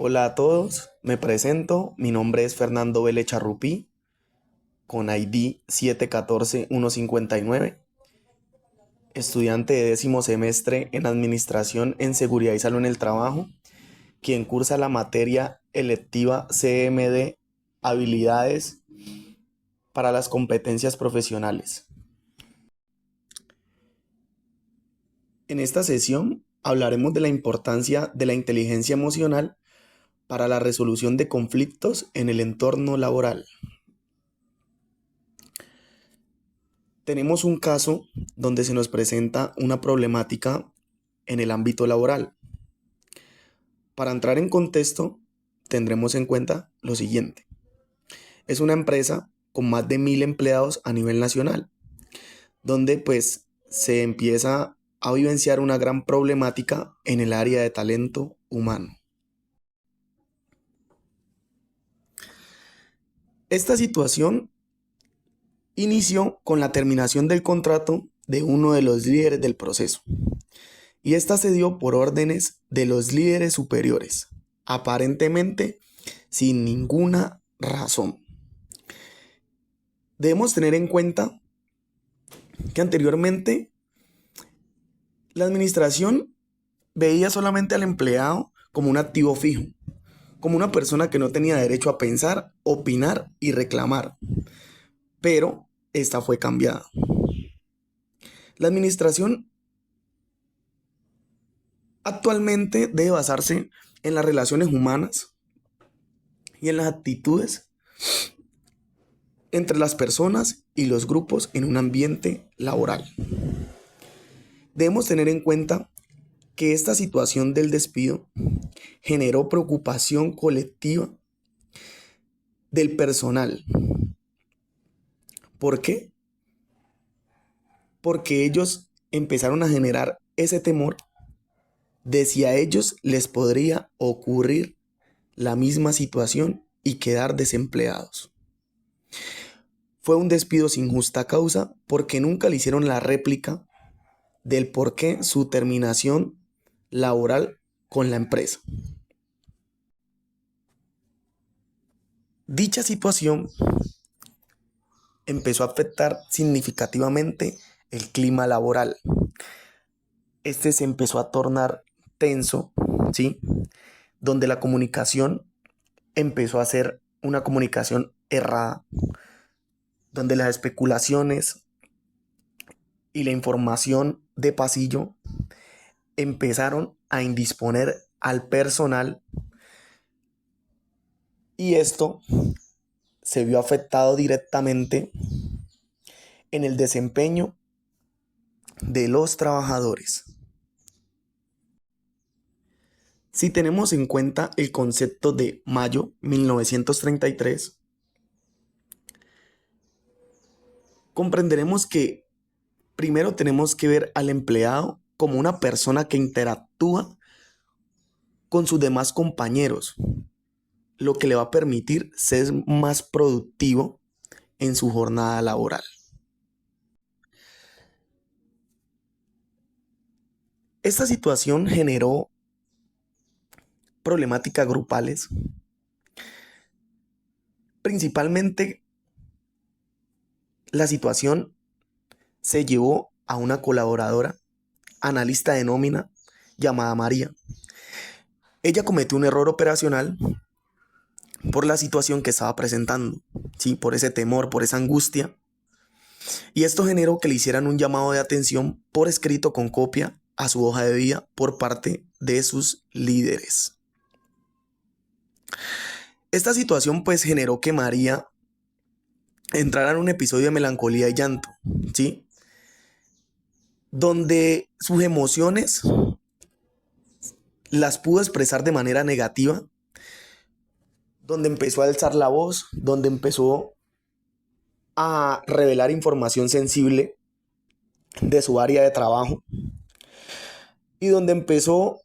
Hola a todos, me presento, mi nombre es Fernando Vélez Charrupí, con ID 714-159, estudiante de décimo semestre en Administración en Seguridad y Salud en el Trabajo, quien cursa la materia electiva CMD, Habilidades para las Competencias Profesionales. En esta sesión hablaremos de la importancia de la inteligencia emocional para la resolución de conflictos en el entorno laboral. Tenemos un caso donde se nos presenta una problemática en el ámbito laboral. Para entrar en contexto, tendremos en cuenta lo siguiente. Es una empresa con más de 1000 empleados a nivel nacional, donde pues se empieza a vivenciar una gran problemática en el área de talento humano. Esta situación inició con la terminación del contrato de uno de los líderes del proceso. Y esta se dio por órdenes de los líderes superiores, aparentemente sin ninguna razón. Debemos tener en cuenta que anteriormente la administración veía solamente al empleado como un activo fijo, como una persona que no tenía derecho a pensar, opinar y reclamar. Pero esta fue cambiada. La administración actualmente debe basarse en las relaciones humanas y en las actitudes entre las personas y los grupos en un ambiente laboral. Debemos tener en cuenta que esta situación del despido generó preocupación colectiva del personal. ¿Por qué? Porque ellos empezaron a generar ese temor de si a ellos les podría ocurrir la misma situación y quedar desempleados. Fue un despido sin justa causa porque nunca le hicieron la réplica del por qué su terminación laboral con la empresa. Dicha situación empezó a afectar significativamente el clima laboral. Este se empezó a tornar tenso, ¿sí? Donde la comunicación empezó a ser una comunicación errada, donde las especulaciones y la información de pasillo empezaron a indisponer al personal y esto se vio afectado directamente en el desempeño de los trabajadores. Si tenemos en cuenta el concepto de mayo 1933, comprenderemos que primero tenemos que ver al empleado como una persona que interactúa con sus demás compañeros, lo que le va a permitir ser más productivo en su jornada laboral. Esta situación generó problemáticas grupales, principalmente la situación se llevó a una colaboradora, analista de nómina, llamada María. Ella cometió un error operacional por la situación que estaba presentando, ¿sí? Por ese temor, por esa angustia. Y esto generó que le hicieran un llamado de atención por escrito con copia a su hoja de vida por parte de sus líderes. Esta situación pues generó que María entrara en un episodio de melancolía y llanto, ¿sí? Donde sus emociones las pudo expresar de manera negativa, donde empezó a alzar la voz, donde empezó a revelar información sensible de su área de trabajo y donde empezó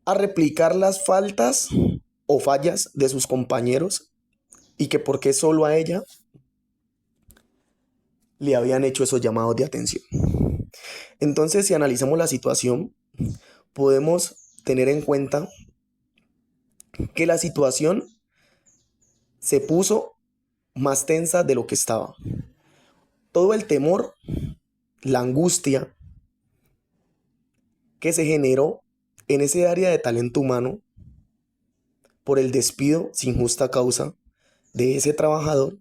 a replicar las faltas o fallas de sus compañeros y que por qué solo a ella le habían hecho esos llamados de atención. Entonces, si analizamos la situación, podemos tener en cuenta que la situación se puso más tensa de lo que estaba. Todo el temor, la angustia que se generó en ese área de talento humano por el despido sin justa causa de ese trabajador,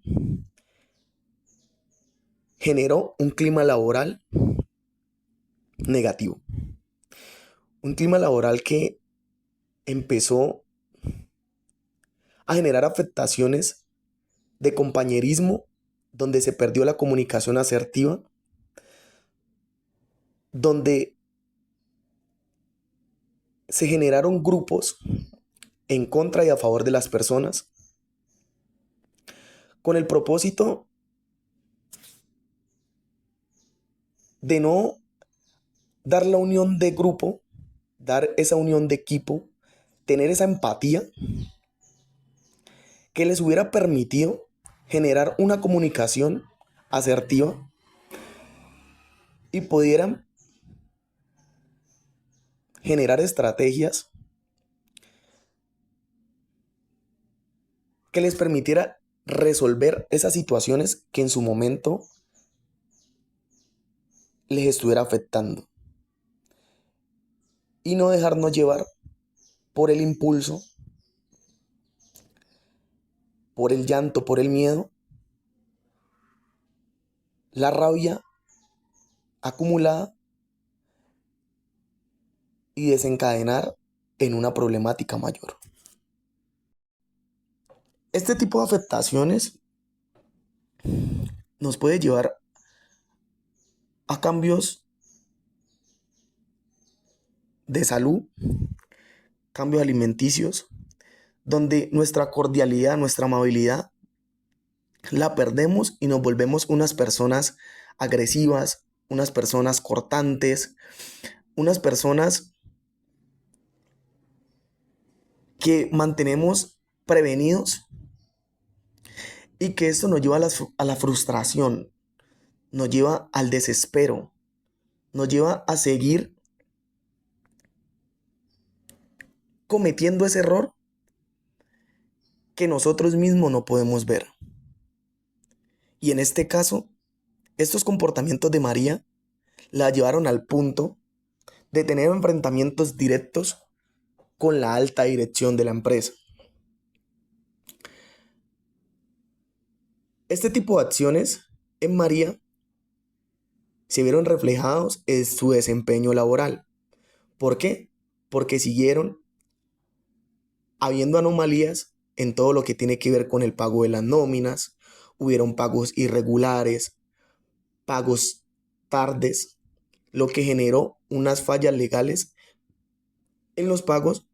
generó un clima laboral negativo. Un clima laboral que empezó a generar afectaciones de compañerismo, donde se perdió la comunicación asertiva, donde se generaron grupos en contra y a favor de las personas, con el propósito de no dar la unión de grupo, dar esa unión de equipo, tener esa empatía que les hubiera permitido generar una comunicación asertiva y pudieran generar estrategias que les permitiera resolver esas situaciones que en su momento les estuviera afectando y no dejarnos llevar por el impulso, por el llanto, por el miedo, la rabia acumulada y desencadenar en una problemática mayor. Este tipo de afectaciones nos puede llevar a cambios de salud, cambios alimenticios, donde nuestra cordialidad, nuestra amabilidad la perdemos y nos volvemos unas personas agresivas, unas personas cortantes, unas personas que mantenemos prevenidos y que esto nos lleva a la frustración, nos lleva al desespero, nos lleva a seguir cometiendo ese error que nosotros mismos no podemos ver. Y en este caso, estos comportamientos de María la llevaron al punto de tener enfrentamientos directos con la alta dirección de la empresa. Este tipo de acciones en María se vieron reflejados en su desempeño laboral. ¿Por qué? Porque siguieron habiendo anomalías en todo lo que tiene que ver con el pago de las nóminas, hubieron pagos irregulares, pagos tardes, lo que generó unas fallas legales en los pagos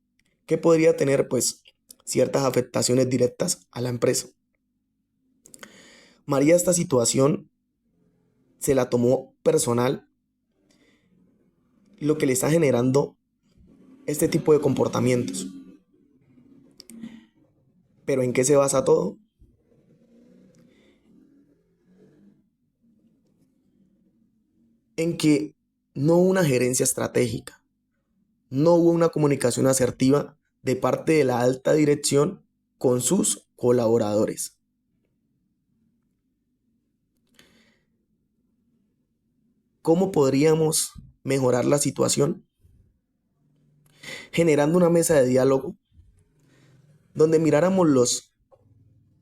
que podría tener pues ciertas afectaciones directas a la empresa. María esta situación se la tomó personal, lo que le está generando este tipo de comportamientos. ¿Pero en qué se basa todo? En que no hubo una gerencia estratégica, no hubo una comunicación asertiva de parte de la alta dirección con sus colaboradores. ¿Cómo podríamos mejorar la situación? Generando una mesa de diálogo donde miráramos los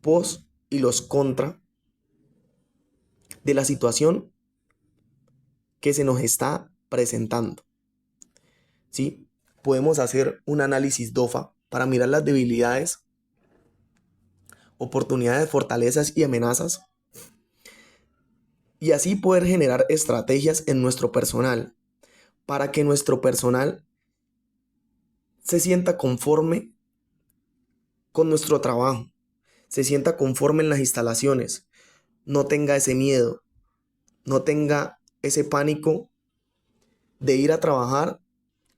pros y los contra de la situación que se nos está presentando. ¿Sí? Podemos hacer un análisis DOFA para mirar las debilidades, oportunidades, fortalezas y amenazas, y así poder generar estrategias en nuestro personal para que nuestro personal se sienta conforme con nuestro trabajo, se sienta conforme en las instalaciones, no tenga ese miedo, no tenga ese pánico de ir a trabajar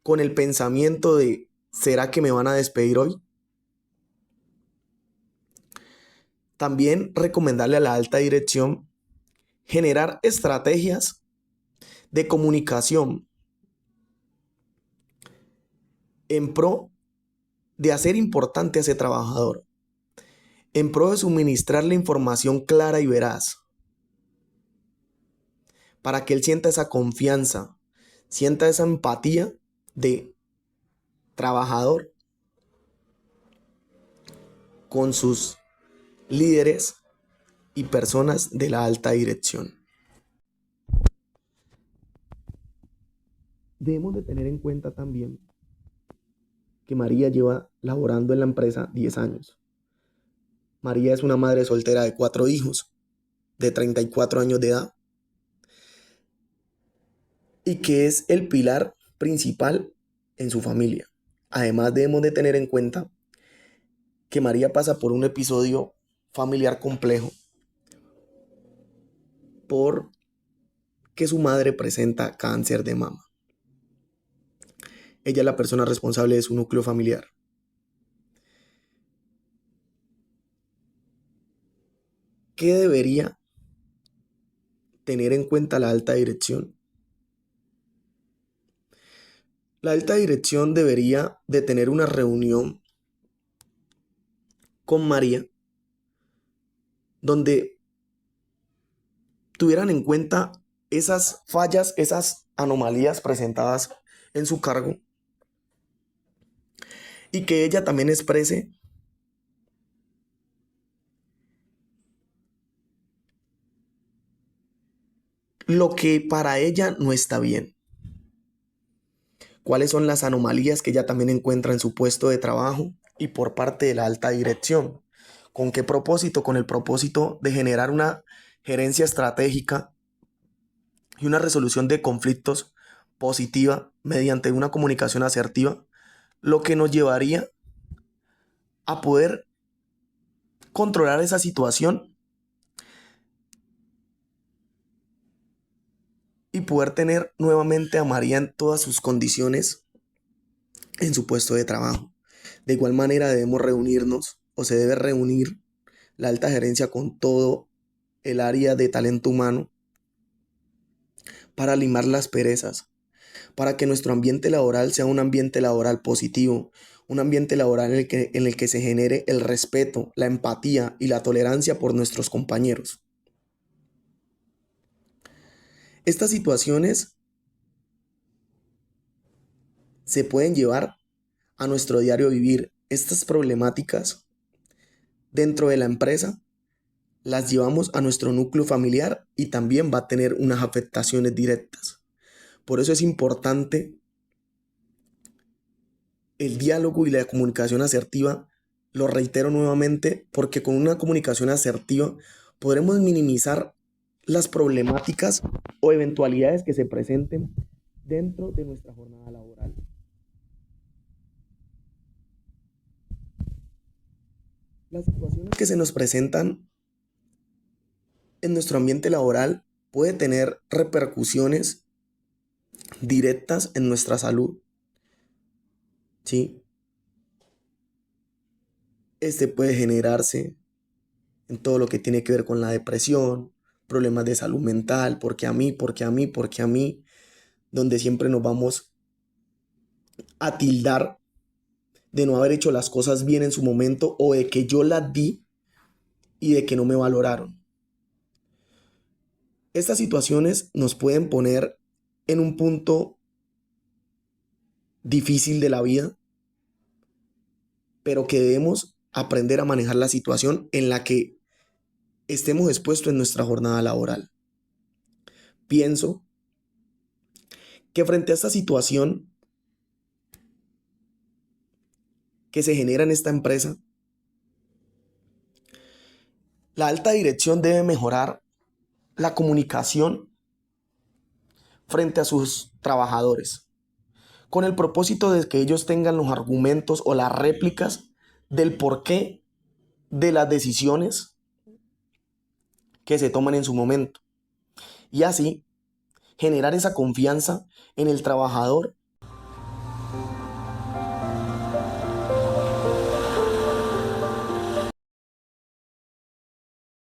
con el pensamiento de ¿será que me van a despedir hoy? También recomendarle a la alta dirección generar estrategias de comunicación en pro de hacer importante a ese trabajador, en pro de suministrarle información clara y veraz, para que él sienta esa confianza, sienta esa empatía de trabajador con sus líderes y personas de la alta dirección. Debemos de tener en cuenta también que María lleva laborando en la empresa 10 años. María es una madre soltera de 4 hijos, de 34 años de edad, y que es el pilar principal en su familia. Además, debemos de tener en cuenta que María pasa por un episodio familiar complejo porque su madre presenta cáncer de mama. Ella es la persona responsable de su núcleo familiar. ¿Qué debería tener en cuenta la alta dirección? La alta dirección debería de tener una reunión con María donde tuvieran en cuenta esas fallas, esas anomalías presentadas en su cargo, y que ella también exprese lo que para ella no está bien. Cuáles son las anomalías que ella también encuentra en su puesto de trabajo y por parte de la alta dirección. ¿Con qué propósito? Con el propósito de generar una gerencia estratégica y una resolución de conflictos positiva mediante una comunicación asertiva, lo que nos llevaría a poder controlar esa situación y poder tener nuevamente a María en todas sus condiciones en su puesto de trabajo. De igual manera debemos reunirnos, o se debe reunir, la alta gerencia con todo el área de talento humano para limar las perezas, para que nuestro ambiente laboral sea un ambiente laboral positivo, un ambiente laboral en el que se genere el respeto, la empatía y la tolerancia por nuestros compañeros. Estas situaciones se pueden llevar a nuestro diario vivir. Estas problemáticas dentro de la empresa las llevamos a nuestro núcleo familiar y también va a tener unas afectaciones directas. Por eso es importante el diálogo y la comunicación asertiva. Lo reitero nuevamente, porque con una comunicación asertiva podremos minimizar las problemáticas o eventualidades que se presenten dentro de nuestra jornada laboral. Las situaciones que se nos presentan en nuestro ambiente laboral puede tener repercusiones directas en nuestra salud, ¿sí? Este puede generarse en todo lo que tiene que ver con la depresión, problemas de salud mental, porque a mí, porque a mí, porque a mí, donde siempre nos vamos a tildar de no haber hecho las cosas bien en su momento o de que yo las di y de que no me valoraron. Estas situaciones nos pueden poner en un punto difícil de la vida, pero que debemos aprender a manejar la situación en la que estemos expuestos en nuestra jornada laboral. Pienso que frente a esta situación que se genera en esta empresa, la alta dirección debe mejorar la comunicación frente a sus trabajadores, con el propósito de que ellos tengan los argumentos o las réplicas del porqué de las decisiones que se toman en su momento. Y así generar esa confianza en el trabajador